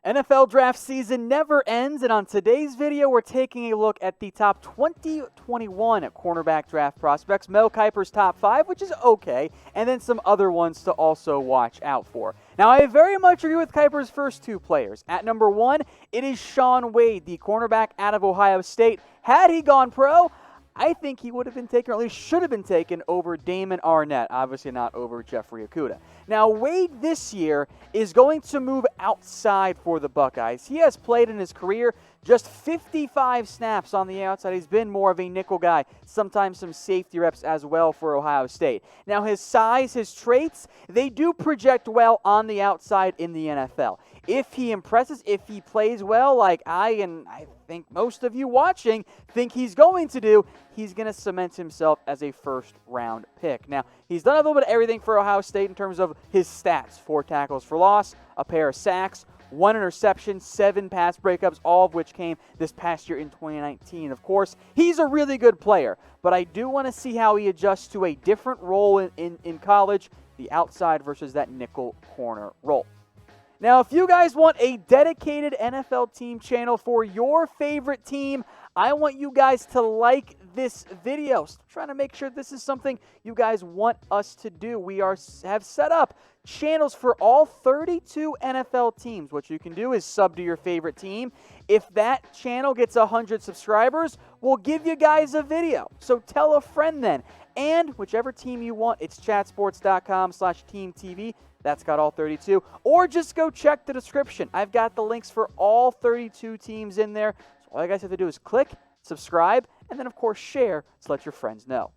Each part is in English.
NFL draft season never ends, and on today's video, we're taking a look at the top 2021 cornerback draft prospects, Mel Kiper's top 5, which is okay, and then some other ones to also watch out for. Now, I very much agree with Kiper's first two players. At number 1, it is Shaun Wade, the cornerback out of Ohio State. Had he gone pro, I think he would have been taken, or at least should have been taken, over Damon Arnett, obviously not over Jeffrey Okudah. Now, Wade this year is going to move outside for the Buckeyes. He has played in his career just 55 snaps on the outside. He's been more of a nickel guy, sometimes some safety reps as well for Ohio State. Now, his size, his traits, they do project well on the outside in the NFL. If he impresses, if he plays well, like I think most of you watching think he's going to do, he's going to cement himself as a first-round pick. Now, he's done a little bit of everything for Ohio State in terms of his stats. 4 tackles for loss, a pair of sacks, 1 interception, 7 pass breakups, all of which came this past year in 2019. Of course, he's a really good player, but I do want to see how he adjusts to a different role in college, the outside versus that nickel corner role. Now, if you guys want a dedicated NFL team channel for your favorite team, I want you guys to like this video. So I'm trying to make sure this is something you guys want us to do. We have set up channels for all 32 NFL teams. What you can do is sub to your favorite team. If that channel gets 100 subscribers, we'll give you guys a video. So tell a friend then. And whichever team you want, it's chatsports.com/teamtv. That's got all 32. Or just go check the description. I've got the links for all 32 teams in there. So all you guys have to do is click, subscribe, and then, of course, share to let your friends know.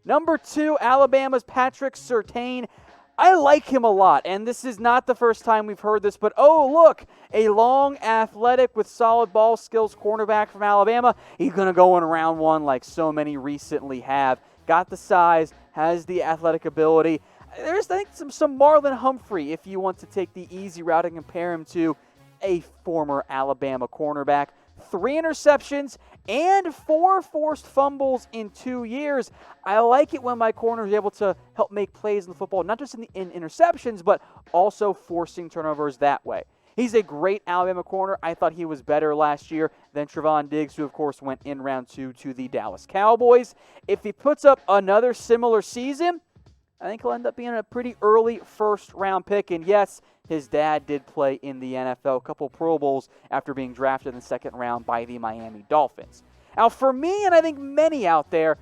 Number 2, Alabama's Patrick Surtain. I like him a lot, and this is not the first time we've heard this, but oh, look, a long, athletic, with solid ball skills cornerback from Alabama. He's going to go in round 1 like so many recently have. Got the size, has the athletic ability. There's, I think, some Marlon Humphrey if you want to take the easy route and compare him to a former Alabama cornerback. 3 interceptions and 4 forced fumbles in 2 years. I like it when my corner is able to help make plays in the football, not just in interceptions, but also forcing turnovers that way. He's a great Alabama corner. I thought he was better last year than Trevon Diggs, who, of course, went in round 2 to the Dallas Cowboys. If he puts up another similar season, I think he'll end up being a pretty early first-round pick. And yes, his dad did play in the NFL, a couple Pro Bowls after being drafted in the 2nd round by the Miami Dolphins. Now, for me, and I think many out there,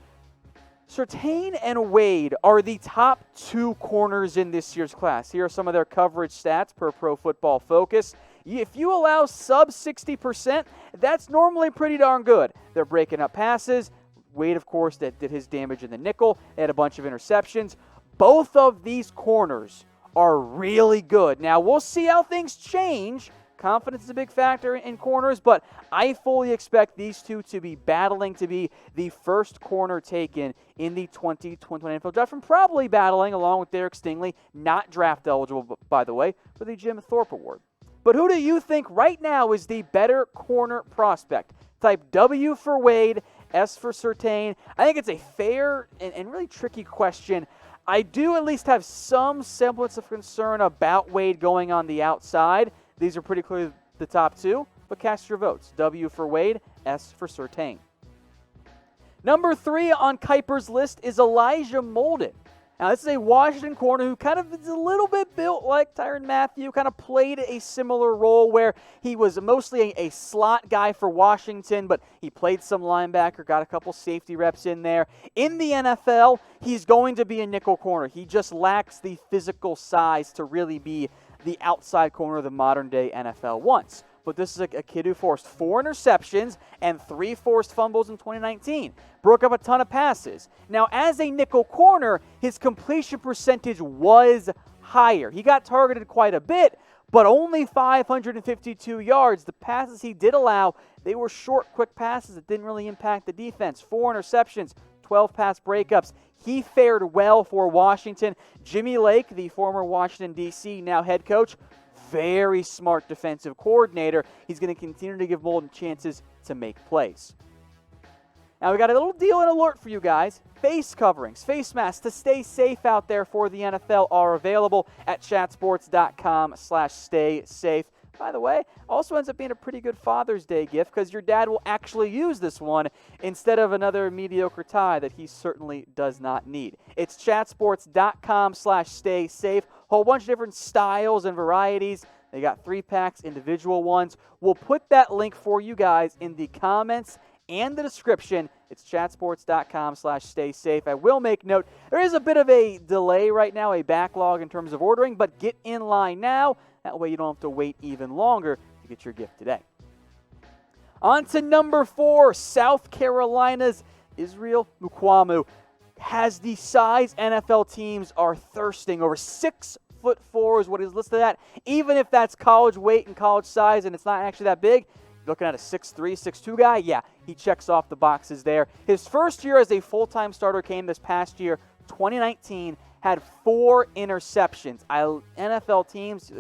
Surtain and Wade are the top 2 corners in this year's class. Here are some of their coverage stats per Pro Football Focus. If you allow sub 60%, that's normally pretty darn good. They're breaking up passes. Wade, of course, that did his damage in the nickel. They had a bunch of interceptions. Both of these corners are really good. Now, we'll see how things change. Confidence is a big factor in corners, but I fully expect these two to be battling to be the first corner taken in the 2021 NFL Draft, and probably battling, along with Derek Stingley, not draft eligible, by the way, for the Jim Thorpe Award. But who do you think right now is the better corner prospect? Type W for Wade, S for Surtain. I think it's a fair and really tricky question. I do at least have some semblance of concern about Wade going on the outside. These are pretty clearly the top 2, but cast your votes. W for Wade, S for Surtain. Number 3 on Kiper's list is Elijah Molden. Now, this is a Washington corner who kind of is a little bit built like Tyrann Mathieu, kind of played a similar role where he was mostly a slot guy for Washington, but he played some linebacker, got a couple safety reps in there. In the NFL, he's going to be a nickel corner. He just lacks the physical size to really be the outside corner the modern-day NFL wants. But this is a kid who forced 4 interceptions and 3 forced fumbles in 2019. Broke up a ton of passes. Now, as a nickel corner, his completion percentage was higher. He got targeted quite a bit, but only 552 yards. The passes he did allow, they were short, quick passes that didn't really impact the defense. 4 interceptions, 12 pass breakups. He fared well for Washington. Jimmy Lake, the former Washington, D.C., now head coach, very smart defensive coordinator. He's going to continue to give Molden chances to make plays. Now we got a little deal and alert for you guys. Face coverings, face masks to stay safe out there for the NFL are available at chatsports.com/stay safe. By the way, also ends up being a pretty good Father's Day gift because your dad will actually use this one instead of another mediocre tie that he certainly does not need. It's chatsports.com/stay safe. Whole bunch of different styles and varieties. They got 3-packs, individual ones. We'll put that link for you guys in the comments and the description. It's chatsports.com/stay safe. I will make note, there is a bit of a delay right now, a backlog in terms of ordering, but get in line now. That way you don't have to wait even longer to get your gift today. On to number 4, South Carolina's Israel Mukuamu has the size NFL teams are thirsting over. 6'4" is what he's listed at. Even if that's college weight and college size and it's not actually that big, looking at a 6'3", 6'2" guy, yeah, he checks off the boxes there. His first year as a full-time starter came this past year, 2019, had 4 interceptions. NFL teams,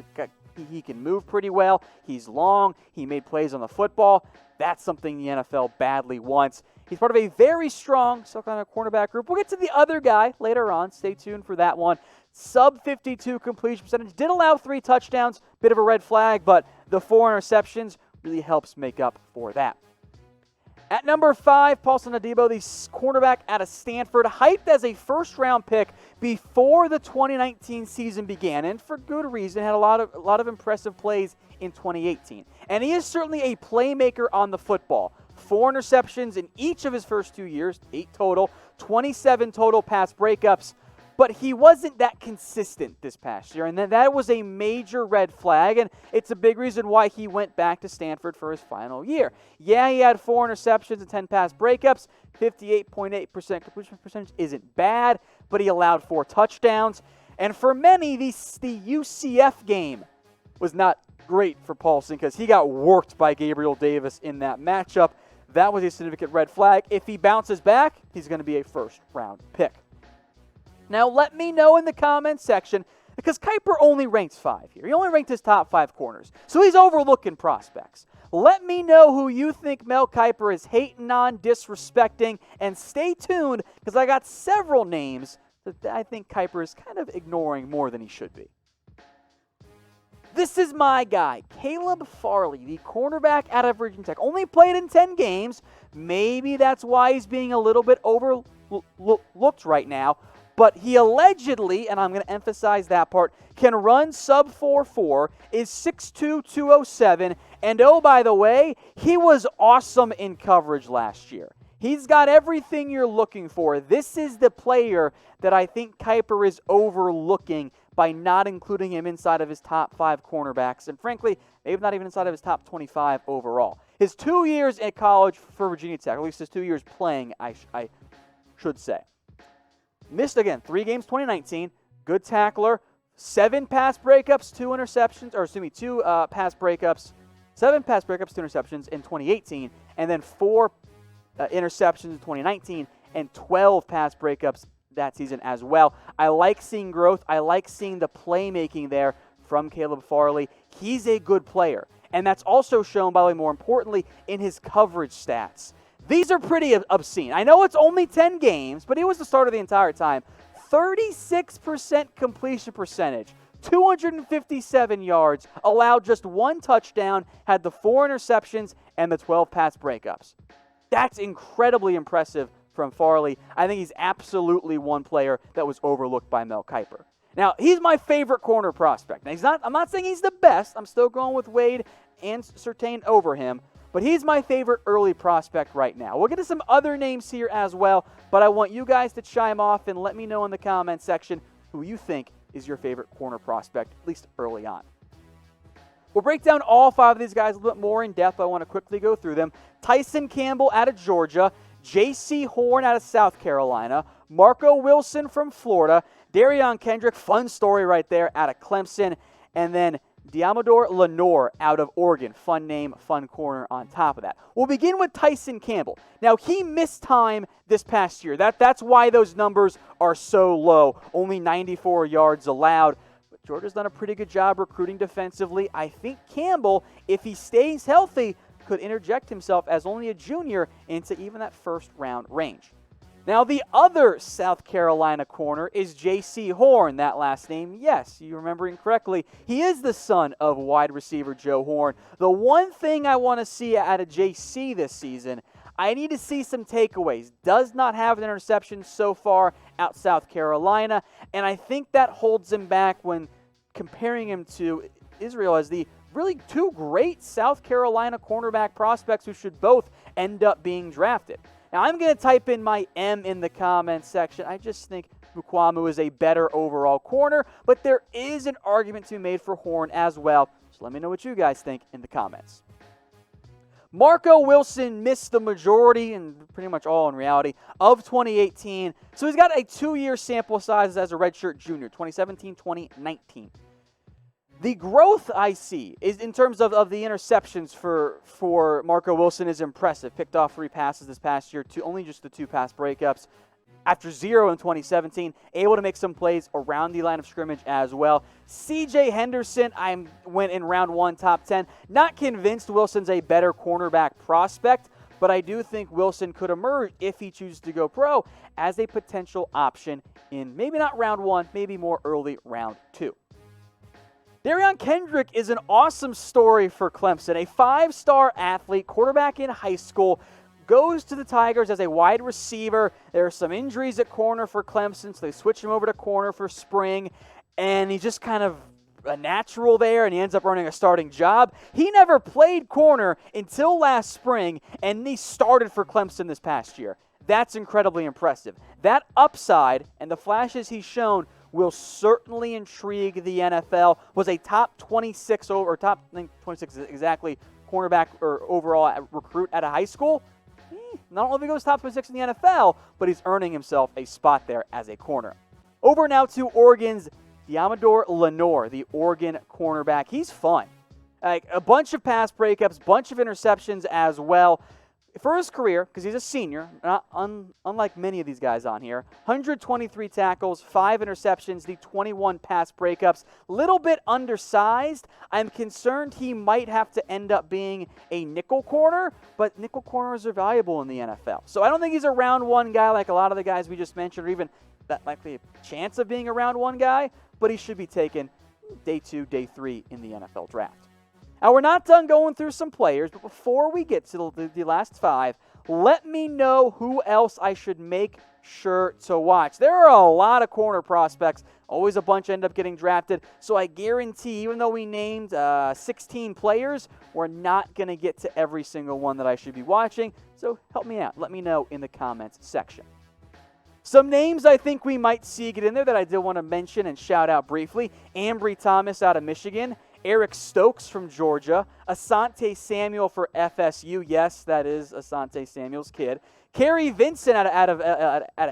he can move pretty well. He's long. He made plays on the football. That's something the NFL badly wants. He's part of a very strong South Carolina cornerback group. We'll get to the other guy later on. Stay tuned for that one. Sub-52 completion percentage. Did allow 3 touchdowns. Bit of a red flag, but the 4 interceptions really helps make up for that. At number 5, Paulson Adebo, the cornerback out of Stanford, hyped as a first-round pick before the 2019 season began, and for good reason. Had a lot of impressive plays in 2018. And he is certainly a playmaker on the football. 4 interceptions in each of his first 2 years, 8 total, 27 total pass breakups. But he wasn't that consistent this past year, and that was a major red flag, and it's a big reason why he went back to Stanford for his final year. Yeah, he had 4 interceptions and 10 pass breakups. 58.8% completion percentage isn't bad, but he allowed 4 touchdowns. And for many, the UCF game was not great for Paulson because he got worked by Gabriel Davis in that matchup. That was a significant red flag. If he bounces back, he's going to be a first-round pick. Now, let me know in the comments section, because Kiper only ranks 5 here. He only ranked his top 5 corners, so he's overlooking prospects. Let me know who you think Mel Kiper is hating on, disrespecting, and stay tuned, because I got several names that I think Kiper is kind of ignoring more than he should be. This is my guy, Caleb Farley, the cornerback out of Virginia Tech. Only played in 10 games. Maybe that's why he's being a little bit overlooked right now. But he allegedly, and I'm going to emphasize that part, can run sub 4.4, is 6'2", 207, and oh, by the way, he was awesome in coverage last year. He's got everything you're looking for. This is the player that I think Kiper is overlooking by not including him inside of his top 5 cornerbacks, and frankly, maybe not even inside of his top 25 overall. His 2 years at college for Virginia Tech, at least his 2 years playing, I should say. Missed again, 3 games 2019, good tackler, 7 pass breakups, 2 interceptions, or excuse me, 2 pass breakups, 7 pass breakups, 2 interceptions in 2018, and then 4 interceptions in 2019, and 12 pass breakups that season as well. I like seeing growth. I like seeing the playmaking there from Caleb Farley. He's a good player, and that's also shown, by the way, more importantly, in his coverage stats. These are pretty obscene. I know it's only 10 games, but he was the starter the entire time. 36% completion percentage, 257 yards, allowed just 1 touchdown, had the 4 interceptions, and the 12 pass breakups. That's incredibly impressive from Farley. I think he's absolutely one player that was overlooked by Mel Kiper. Now, he's my favorite corner prospect. Now, I'm not saying he's the best. I'm still going with Wade and Surtain over him. But he's my favorite early prospect right now. We'll get to some other names here as well, but I want you guys to chime off and let me know in the comments section who you think is your favorite corner prospect, at least early on. We'll break down all 5 of these guys a little bit more in depth. I want to quickly go through them. Tyson Campbell out of Georgia, Jaycee Horn out of South Carolina, Marco Wilson from Florida, Derion Kendrick, fun story right there, out of Clemson, and then Diamador Lenore out of Oregon. Fun name, fun corner on top of that. We'll begin with Tyson Campbell. Now, he missed time this past year. That's why those numbers are so low. Only 94 yards allowed. But Georgia's done a pretty good job recruiting defensively. I think Campbell, if he stays healthy, could interject himself as only a junior into even that first-round range. Now, the other South Carolina corner is Jaycee Horn. That last name, yes, you remember incorrectly. He is the son of wide receiver Joe Horn. The one thing I want to see out of JC this season, I need to see some takeaways. Does not have an interception so far out South Carolina, and I think that holds him back when comparing him to Israel as the really two great South Carolina cornerback prospects who should both end up being drafted. Now, I'm going to type in my M in the comments section. I just think Mukuamu is a better overall corner, but there is an argument to be made for Horn as well. So let me know what you guys think in the comments. Marco Wilson missed the majority, and pretty much all in reality, of 2018. So he's got a 2-year sample size as a redshirt junior, 2017-2019. The growth I see is in terms of the interceptions for Marco Wilson is impressive. Picked off 3 passes this past year, only just the 2 pass breakups. After 0 in 2017, able to make some plays around the line of scrimmage as well. C.J. Henderson, I went in round 1, top 10. Not convinced Wilson's a better cornerback prospect, but I do think Wilson could emerge if he chooses to go pro as a potential option in maybe not round 1, maybe more early round 2. Derion Kendrick is an awesome story for Clemson. A 5-star athlete, quarterback in high school, goes to the Tigers as a wide receiver. There are some injuries at corner for Clemson, so they switch him over to corner for spring, and he's just kind of a natural there, and he ends up earning a starting job. He never played corner until last spring, and he started for Clemson this past year. That's incredibly impressive. That upside and the flashes he's shown will certainly intrigue the NFL. Was a top 26 or top 26 exactly cornerback or overall recruit at a high school. Not only if he goes top 26 in the NFL, but he's earning himself a spot there as a corner. Over now to Oregon's Diamador Lenore, the Oregon cornerback. He's fun. Like a bunch of pass breakups, bunch of interceptions as well. For his career, because he's a senior, not unlike many of these guys on here, 123 tackles, 5 interceptions, the 21 pass breakups. Little bit undersized. I'm concerned he might have to end up being a nickel corner, but nickel corners are valuable in the NFL. So I don't think he's a round 1 guy like a lot of the guys we just mentioned, or even that likely a chance of being a round 1 guy, but he should be taken day 2, day 3 in the NFL draft. Now, we're not done going through some players, but before we get to the last 5, let me know who else I should make sure to watch. There are a lot of corner prospects. Always a bunch end up getting drafted. So I guarantee, even though we named 16 players, we're not going to get to every single one that I should be watching. So help me out. Let me know in the comments section. Some names I think we might see get in there that I did want to mention and shout out briefly. Ambry Thomas out of Michigan. Eric Stokes from Georgia, Asante Samuel for FSU. Yes, that is Asante Samuel's kid. Kerry Vincent out of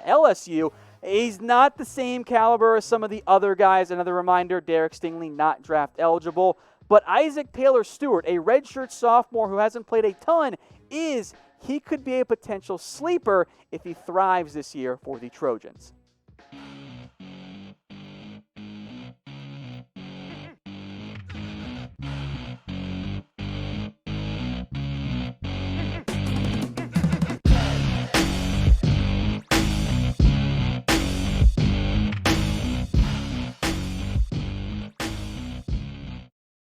LSU. He's not the same caliber as some of the other guys. Another reminder, Derek Stingley not draft eligible. But Isaac Taylor Stewart, a redshirt sophomore who hasn't played a ton, he could be a potential sleeper if he thrives this year for the Trojans.